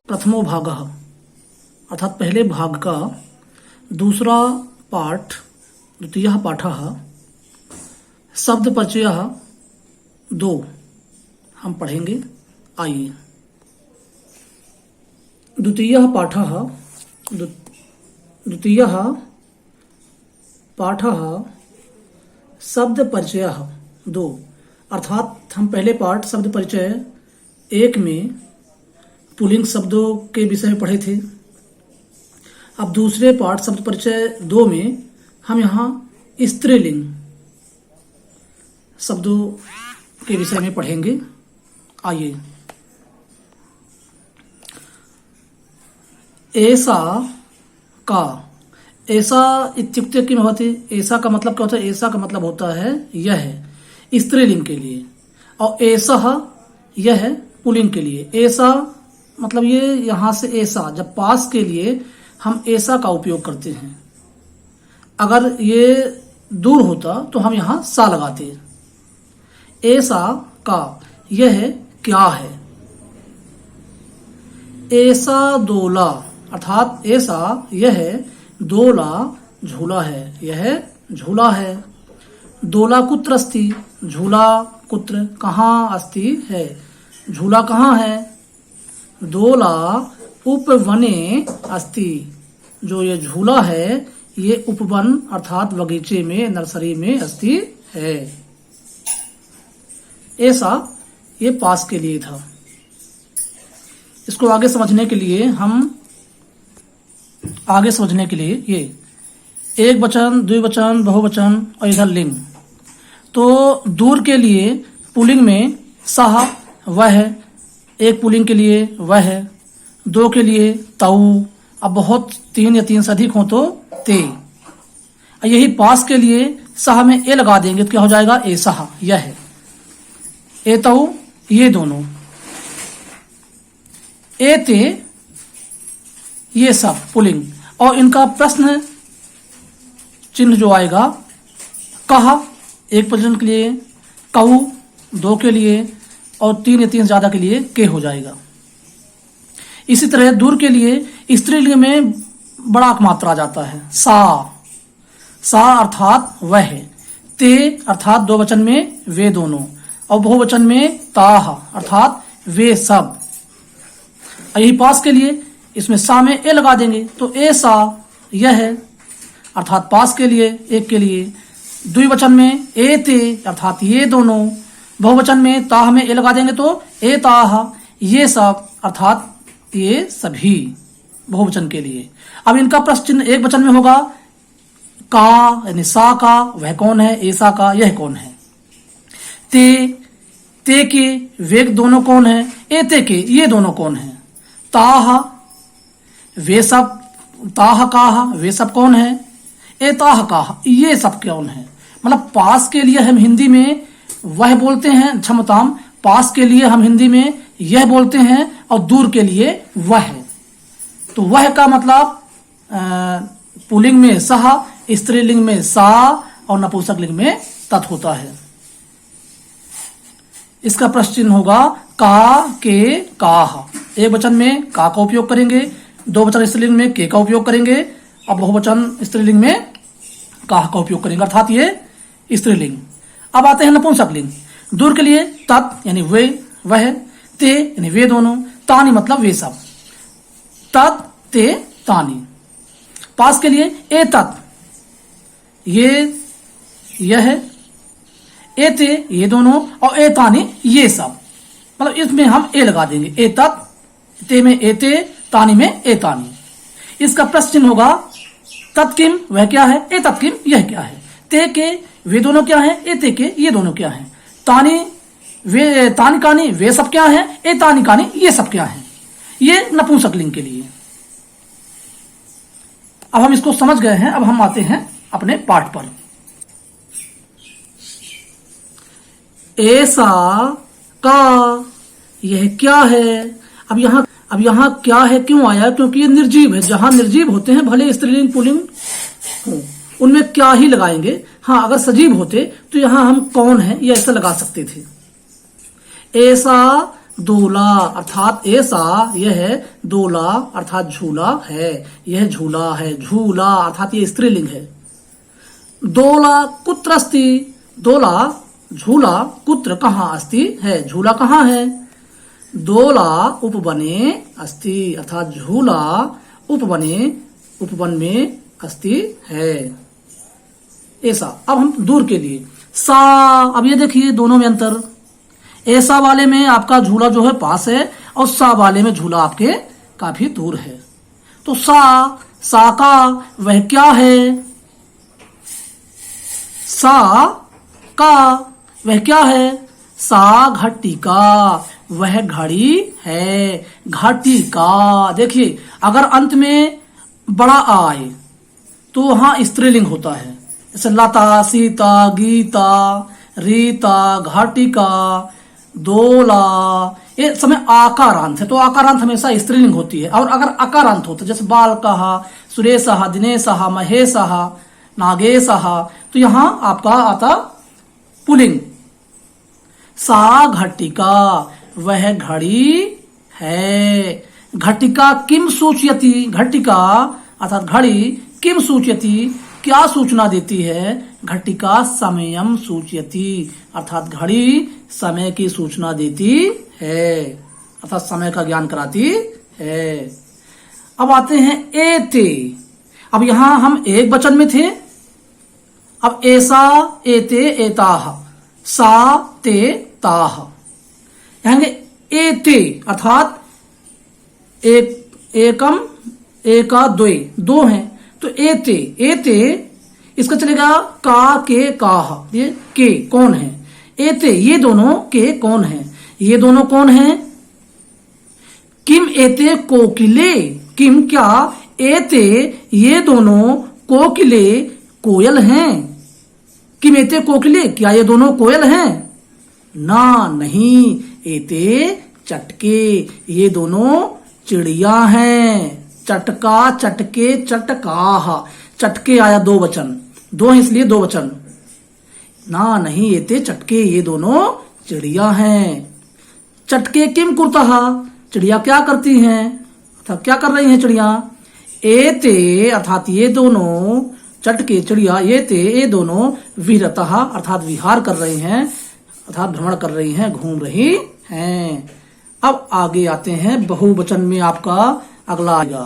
प्रथमो भागः अर्थात पहले भाग का दूसरा पाठ द्वितीयः पाठः शब्द परिचयः 2 हम पढ़ेंगे। आइए। द्वितीयः पाठः शब्द परिचयः 2 अर्थात हम पहले पाठ शब्द परिचय 1 में पुल्लिंग शब्दों के विषय में पढ़े थे। अब दूसरे पाठ शब्द परिचय 2 में हम यहाँ स्त्रीलिंग शब्दों के विषय में पढ़ेंगे। आइए। ऐसा का, ऐसा इत्युक्ते किम भवति। ऐसा का मतलब क्या होता है? ऐसा का मतलब होता है यह स्त्रीलिंग के लिए, और ऐसा यह पुल्लिंग के लिए। ऐसा मतलब ये यहां से ऐसा, जब पास के लिए हम ऐसा का उपयोग करते हैं। अगर ये दूर होता तो हम यहां सा लगाते। ऐसा का यह क्या है। ऐसा दोला अर्थात ऐसा यह दोला झूला है, यह झूला है। दोला कुत्र अस्ति, झूला कुत्र कहाँ अस्ति है, झूला कहाँ है। दोला उपवने अस्ति, जो ये झूला है ये उपवन अर्थात बगीचे में, नर्सरी में अस्ति है। ऐसा ये पास के लिए था। इसको आगे समझने के लिए ये एक वचन, द्विवचन, बहुवचन और इधर लिंग। तो दूर के लिए पुल्लिंग में सह वह, एक पुल्लिंग के लिए वह, 2 के लिए तऊ, अब बहुत 3 या 3 से अधिक हो तो ते। यही पास के लिए सह में ए लगा देंगे तो क्या हो जाएगा, ए सह यह, ए तऊ ये दोनों, ए ते ये सब पुल्लिंग। और इनका प्रश्न चिन्ह जो आएगा, कहा एक पुल्लिंग के लिए, कहू 2 के लिए, और 3 या 3 ज्यादा के लिए के हो जाएगा। इसी तरह दूर के लिए स्त्रीलिंग में बड़ा मात्रा आ जाता है, सा अर्थात वह, ते अर्थात 2 वचन में वे दोनों, और बहुवचन में ताह अर्थात वे सब। यही पास के लिए इसमें सा में ए लगा देंगे तो ए सा यह अर्थात पास के लिए, एक के लिए। द्विवचन में ए ते अर्थात ये दोनों, बहुवचन में ताह में ए लगा देंगे तो ए ताह ये सब अर्थात ये सभी, बहुवचन के लिए। अब इनका प्रश्न चिन्ह एक वचन में होगा, का यानी सा का वह कौन है, ऐसा का यह कौन है। ते के वे दोनों कौन है, एते के ये दोनों कौन है। ताह वे सब, ताह काह वे सब कौन है। एताह काह ये सब कौन है। मतलब पास के लिए हम हिंदी में वह बोलते हैं, क्षमताम पास के लिए हम हिंदी में यह बोलते हैं, और दूर के लिए वह। तो वह का मतलब पुल्लिंग में सह, स्त्रीलिंग में सा, और नपुंसक लिंग में तत् होता है। इसका प्रश्न चिन्ह होगा का, के, काह। एक वचन में का उपयोग करेंगे, 2 वचन स्त्रीलिंग में के का उपयोग करेंगे, और बहुवचन स्त्रीलिंग में काह का उपयोग करेंगे, अर्थात ये स्त्रीलिंग। अब आते हैं नपुंसक लिंग। दूर के लिए तत् यानी वे वह, ते यानी वे दोनों, तानी मतलब वे सब, तत् ते तानी। पास के लिए ए तत् ये यह, ए ते ये दोनों, और ए तानी ये सब। मतलब इसमें हम ए लगा देंगे, ए तत्, ते में ए ते, तानी में ए तानी। इसका प्रश्न चिन्ह होगा, तत्किम वह क्या है, ए तत्किम यह क्या है। ते के वे दोनों क्या है, ए ते के ये दोनों क्या है। तानी वे, तानी कानी वे सब क्या है, ए तानी कानी ये सब क्या है। ये नपुंसक लिंग के लिए। अब हम इसको समझ गए हैं। अब हम आते हैं अपने पाठ पर। ऐसा का यह क्या है। अब यहाँ क्या है क्यों आया, क्योंकि ये निर्जीव है। जहां निर्जीव होते हैं भले स्त्रीलिंग पुल्लिंग हो, उनमें क्या ही लगाएंगे। हाँ, अगर सजीव होते तो यहाँ हम कौन है ये ऐसा लगा सकते थे। ऐसा दोला अर्थात ऐसा, यह दोला अर्थात झूला है, यह झूला है। झूला अर्थात ये स्त्रीलिंग है। दोला कुत्र अस्ति, दोला झूला, कुत्र कहाँ, अस्ति है, झूला कहाँ है। दोला उपवने अस्ति अर्थात झूला उपवने, उपवन में अस्ति है, ऐसा। अब हम दूर के लिए सा, अब ये देखिए दोनों में अंतर। ऐसा वाले में आपका झूला जो है पास है और सा वाले में झूला आपके काफी दूर है। तो सा का वह क्या है, सा का वह क्या है, सा घटिका वह घड़ी है, घटिका। देखिए अगर अंत में बड़ा आ आए तो वहां स्त्रीलिंग होता है, जैसे लता, सीता, गीता, रीता, घटिका, दोला, ये समय आकारांत है तो आकारांत हमेशा स्त्रीलिंग होती है। और अगर अकारांत होता है जैसे बालकः, सुरेशः, दिनेशः, महेशः, नागेशः, तो यहां आपका आता पुल्लिंग। सा घटिका वह घड़ी है, घटिका किम सूचयति, घटिका अर्थात घड़ी, किम सूचयति क्या सूचना देती है, घटिका समयम सूचयति अर्थात घड़ी समय की सूचना देती है, अर्थात समय का ज्ञान कराती है। अब आते हैं एते। अब यहां हम एक वचन में थे, अब ऐसा, एते, एताह, सा, ते, ताह। कहेंगे एते अर्थात एकम, एका, द्वे, दो हैं तो एते, एते इसका चलेगा का, के, काह, ये के कौन है, एते ये दोनों के कौन है, ये दोनों कौन है। किम एते कोकिले, किम क्या, एते ये दोनों कोकिले कोयल हैं, किम एते कोकिले क्या ये दोनों कोयल हैं, ना नहीं, एते चटके ये दोनों चिड़िया हैं, चटका, चटके, चटकाह, चटके आया दो वचन, दो है इसलिए दो वचन, ना नहीं एते चटके ये दोनों चिड़िया हैं। चटके किम कुर्तः, चिड़िया क्या करती हैं, अर्थात क्या कर रही हैं चिड़िया। एते अर्थात ये दोनों, चटके चिड़िया, ये ते ये दोनों विहरतः अर्थात विहार कर रहे हैं, अर्थात भ्रमण कर रही हैं, घूम रही हैं। अब आगे आते हैं बहुवचन में आपका अगला आएगा।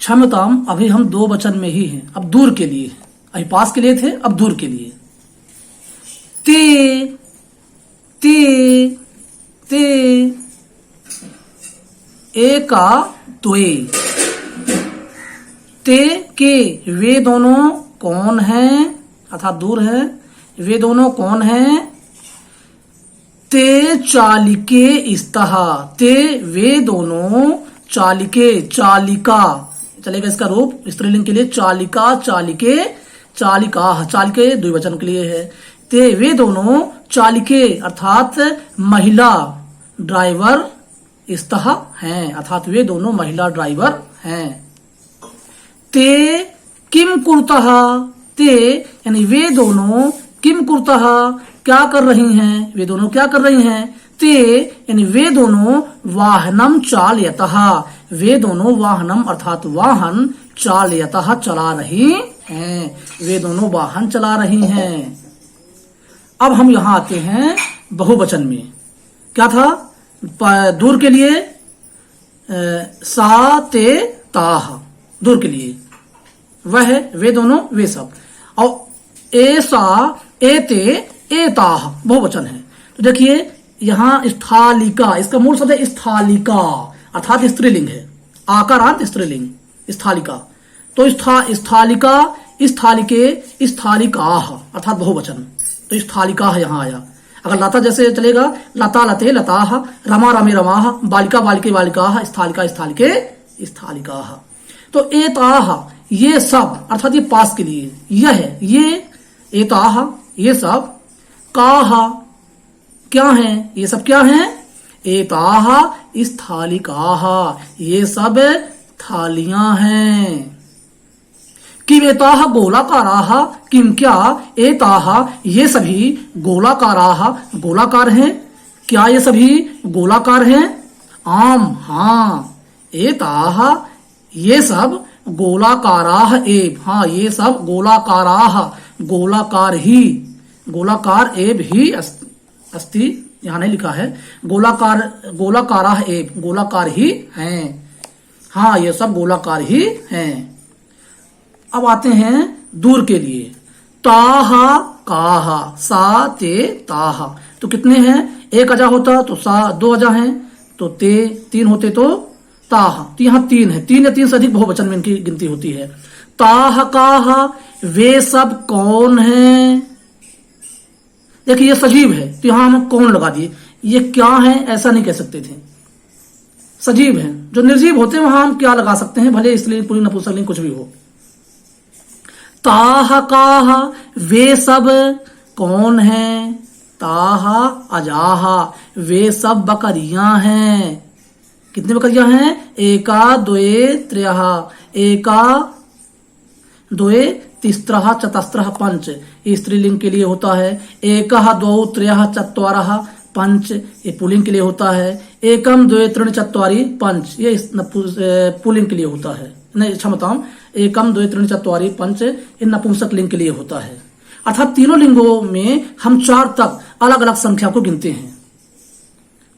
क्षम्यताम, अभी हम दो वचन में ही हैं, अब दूर के लिए, अभी पास के लिए थे अब दूर के लिए। ते, ते, ते, एका, द्वे, ते के वे दोनों कौन हैं, अर्थात दूर है, वे दोनों कौन हैं। ते चालिके स्तः, ते वे दोनों, चालिके चालिका चलेगा इसका रूप स्त्रीलिंग के लिए, चालिका, चालिके, चालिका, चालिके द्विवचन के लिए है। ते वे दोनों चालिके अर्थात महिला ड्राइवर स्तः हैं, अर्थात वे दोनों महिला ड्राइवर हैं। ते किम कुर्तः, ते यानी वे दोनों, किम कुर्तः क्या कर रही हैं, वे दोनों क्या कर रही हैं। ते यानी वे दोनों वाहनम चालयतः, वे दोनों वाहनम अर्थात वाहन, चालयतः चला रही हैं, वे दोनों वाहन चला रही हैं। अब हम यहां आते हैं बहुवचन में, क्या था दूर के लिए सा, ते, ताह, दूर के लिए वह, वे दोनों, वे सब। और ऐसा, एते, एताह बहुवचन है। तो देखिए यहां स्थलिका, इसका मूल शब्द है स्थलिका अर्थात स्त्रीलिंग है, आकारांत स्त्रीलिंग स्थलिका। तो स्थलिका, स्थलिके, स्थलिकाह अर्थात बहुवचन, तो स्थलिकाह यहां आया। अगर लता जैसे चलेगा, लता, लते, लताह, रमा, रमे, रमाह, बालिका, बालिके, बालिकाह, स्थलिका, स्थलिके, स्थलिकाह। तो एताह ये सब अर्थात ये पास के लिए, यह ये, एताह ये सब, काह क्या है, ये सब क्या है, एताह स्थलिकाह ये सब थालियां हैं। किम एताह गोलाकाराह, किम क्या, एताह ये सभी गोलाकाराह गोलाकार हैं। क्या ये सभी गोलाकार हैं? आम, हाँ। एताः, ये सब गोलाकाराः एव, हाँ ये सब गोलाकाराः, गोलाकार ही, गोलाकार एव ही अस्ति, यहाँ नहीं लिखा है, गोलाकाराः एव, गोलाकार ही हैं, हाँ ये सब गोलाकार ही हैं। अब आते हैं दूर के लिए। ताः काः, सा ते ताः, तो कितने हैं? एक अजा होता तो सा, दो अजा हैं तो ते, तीन होते तो ताः, तो यहाँ तीन है, तीन या तीन से अधिक बहुवचन में इनकी गिनती होती है। ताः काः, वे सब कौन हैं? देखिए ये सजीव है तो यहां हम कौन लगा दिए, ये क्या है ऐसा नहीं कह सकते थे, सजीव है। जो निर्जीव होते हैं वहां हम क्या लगा सकते हैं, भले स्त्रीलिंग पुल्लिंग नपुंसकलिंग कुछ भी हो। ताः काः, वे सब कौन हैं? ताः अजाः, वे सब बकरियां हैं। कितनी बकरियां हैं? एका द्वे त्रयः, एका द्वे तिस्रः चतस्रः पंच, ये स्त्रीलिंग के लिए होता है। एकः द्वौ त्रयः चत्वारः पंच, ये पुल्लिंग के लिए होता है। एकम द्वे त्रीणि चत्वारि पंच, ये पुल्लिंग के लिए होता है, नहीं क्षमताओं, एकम द्वे त्रीणि चत्वारि पंच ये नपुंसक लिंग के लिए होता है। अर्थात तीनों लिंगों में हम 4 तक अलग अलग संख्या को गिनते हैं।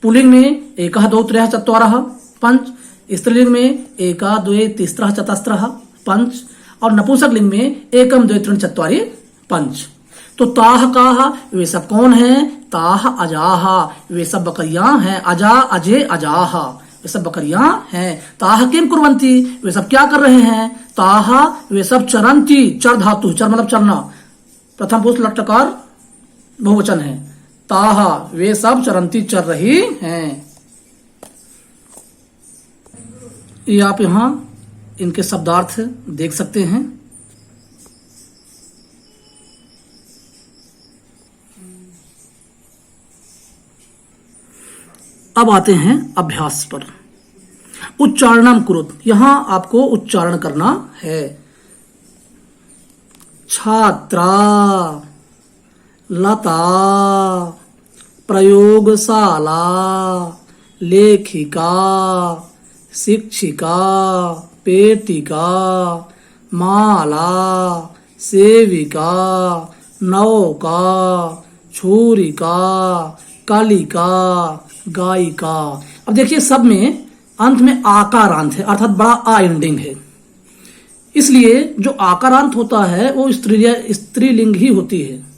पुल्लिंग में एकः द्वौ त्रयः चत्वारः पंच, स्त्रीलिंग में एका द्वे तिस्रः चतस्रः पंच, और नपुंसक लिंग में एकम द्वे त्रीणि चत्वारि पंच। तो ताः काः, वे सब कौन हैं? ताः अजाः, वे सब बकरियां हैं। अजा अजे अजाः, वे सब बकरियां हैं। ताः किम कुर्वन्ति, वे सब क्या कर रहे हैं? ताः, वे सब चरन्ति, चर धातु, चर मतलब चरना, प्रथम पुरुष लट्टकार बहुवचन है। ताः, वे सब चरन्ति, चर रही हैं। ये आप यहां इनके शब्दार्थ देख सकते हैं। अब आते हैं अभ्यास पर। उच्चारणम कुरुत, यहां आपको उच्चारण करना है। छात्रा, लता, प्रयोगशाला, लेखिका, शिक्षिका, पेटिका, माला, सेविका, नौका, छुरिका, कलिका, गायिका। अब देखिए सब में अंत में आकारांत है, अर्थात बड़ा आ एंडिंग है, इसलिए जो आकारांत होता है वो स्त्रीलिंग ही होती है।